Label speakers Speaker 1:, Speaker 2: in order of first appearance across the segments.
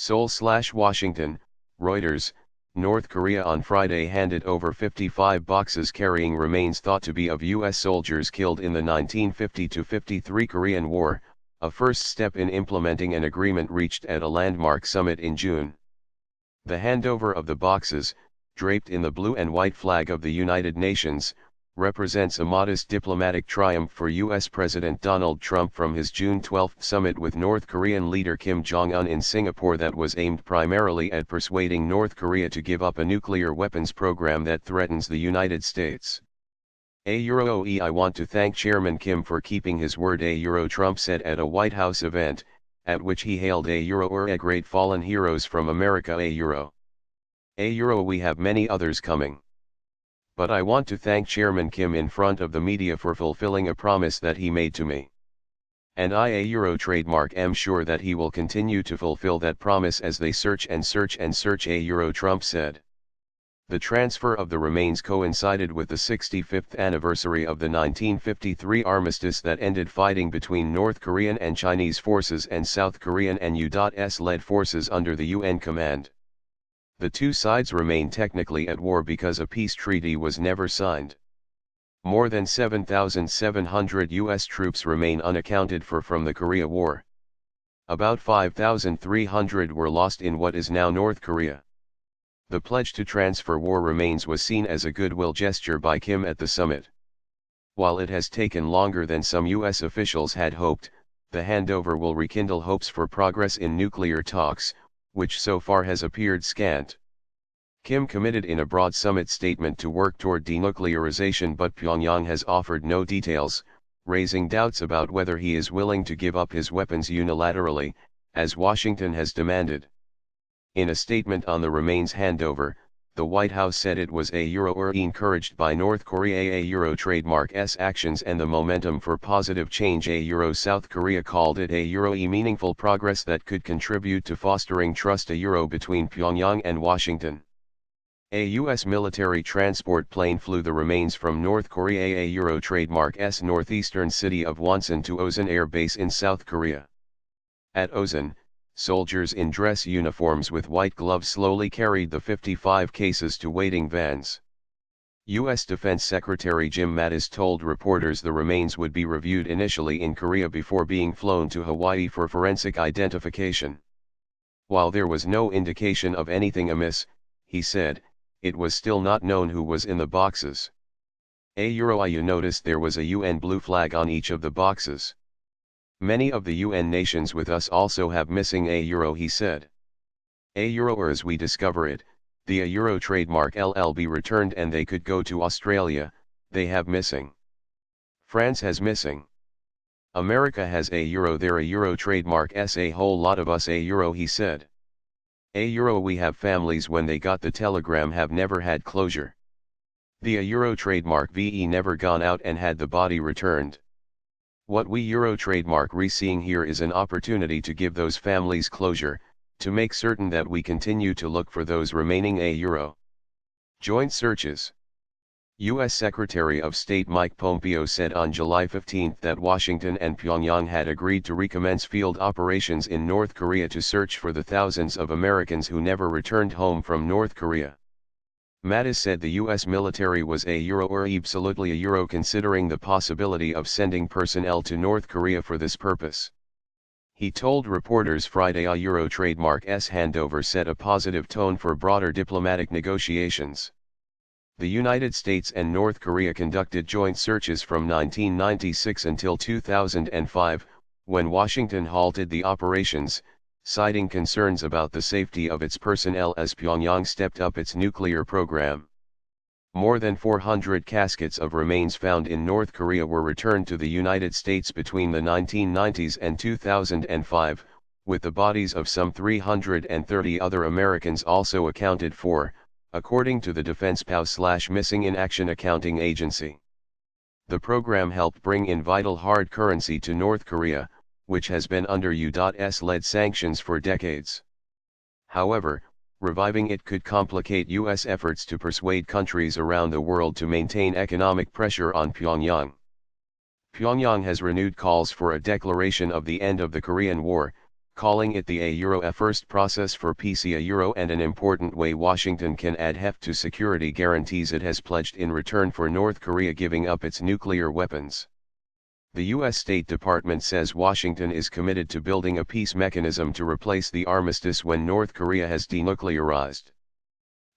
Speaker 1: Seoul/Washington, Reuters, North Korea on Friday handed over 55 boxes carrying remains thought to be of U.S. soldiers killed in the 1950-53 Korean War, a first step in implementing an agreement reached at a landmark summit in June. The handover of the boxes, draped in the blue and white flag of the United Nations, represents a modest diplomatic triumph for U.S. President Donald Trump from his June 12 summit with North Korean leader Kim Jong-un in Singapore that was aimed primarily at persuading North Korea to give up a nuclear weapons program that threatens the United States. I want to thank Chairman Kim for keeping his word, Trump said at a White House event, at which he hailed a great fallen heroes from America. We have many others coming. But I want to thank Chairman Kim in front of the media for fulfilling a promise that he made to me. And I trademark am sure that he will continue to fulfill that promise as they search and search and search, Trump said. The transfer of the remains coincided with the 65th anniversary of the 1953 armistice that ended fighting between North Korean and Chinese forces and South Korean and U.S.-led forces under the UN command. The two sides remain technically at war because a peace treaty was never signed. More than 7,700 U.S. troops remain unaccounted for from the Korea War. About 5,300 were lost in what is now North Korea. The pledge to transfer war remains was seen as a goodwill gesture by Kim at the summit. While it has taken longer than some U.S. officials had hoped, the handover will rekindle hopes for progress in nuclear talks, which so far has appeared scant. Kim committed in a broad summit statement to work toward denuclearization, but Pyongyang has offered no details, raising doubts about whether he is willing to give up his weapons unilaterally, as Washington has demanded. In a statement on the remains handover, the White House said it was encouraged by North Korea trademark's actions and the momentum for positive change. South Korea called it meaningful progress that could contribute to fostering trust between Pyongyang and Washington. A U.S. military transport plane flew the remains from North Korea trademark's northeastern city of Wonsan to Osan Air Base in South Korea. At Osan, soldiers in dress uniforms with white gloves slowly carried the 55 cases to waiting vans. U.S. Defense Secretary Jim Mattis told reporters the remains would be reviewed initially in Korea before being flown to Hawaii for forensic identification. While there was no indication of anything amiss, he said, it was still not known who was in the boxes. You noticed there was a UN blue flag on each of the boxes. Many of the UN nations with us also have missing he said. Or as we discover it, the trademark be returned and they could go to Australia, they have missing. France has missing. America has their trademark a whole lot of us he said. We have families when they got the telegram have never had closure. The trademark VE never gone out and had the body returned. What we trademark seeing here is an opportunity to give those families closure, to make certain that we continue to look for those remaining joint searches. U.S. Secretary of State Mike Pompeo said on July 15 that Washington and Pyongyang had agreed to recommence field operations in North Korea to search for the thousands of Americans who never returned home from North Korea. Mattis said the U.S. military was absolutely considering the possibility of sending personnel to North Korea for this purpose. He told reporters Friday trademark's handover set a positive tone for broader diplomatic negotiations. The United States and North Korea conducted joint searches from 1996 until 2005, when Washington halted the operations, citing concerns about the safety of its personnel as Pyongyang stepped up its nuclear program. More than 400 caskets of remains found in North Korea were returned to the United States between the 1990s and 2005, with the bodies of some 330 other Americans also accounted for, according to the Defense POW/Missing in Action Accounting Agency. The program helped bring in vital hard currency to North Korea, which has been under U.S.-led sanctions for decades. However, reviving it could complicate U.S. efforts to persuade countries around the world to maintain economic pressure on Pyongyang. Pyongyang has renewed calls for a declaration of the end of the Korean War, calling it the a first process for peace and an important way Washington can add heft to security guarantees it has pledged in return for North Korea giving up its nuclear weapons. The U.S. State Department says Washington is committed to building a peace mechanism to replace the armistice when North Korea has denuclearized.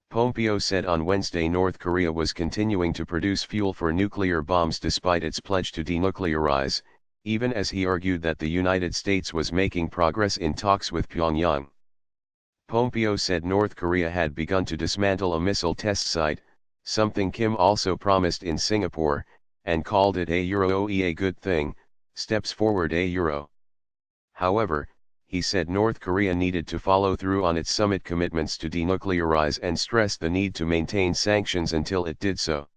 Speaker 1: Pompeo said on Wednesday North Korea was continuing to produce fuel for nuclear bombs despite its pledge to denuclearize, even as he argued that the United States was making progress in talks with Pyongyang. Pompeo said North Korea had begun to dismantle a missile test site, something Kim also promised in Singapore, and called it a good thing, steps forward a. However, he said North Korea needed to follow through on its summit commitments to denuclearize and stressed the need to maintain sanctions until it did so.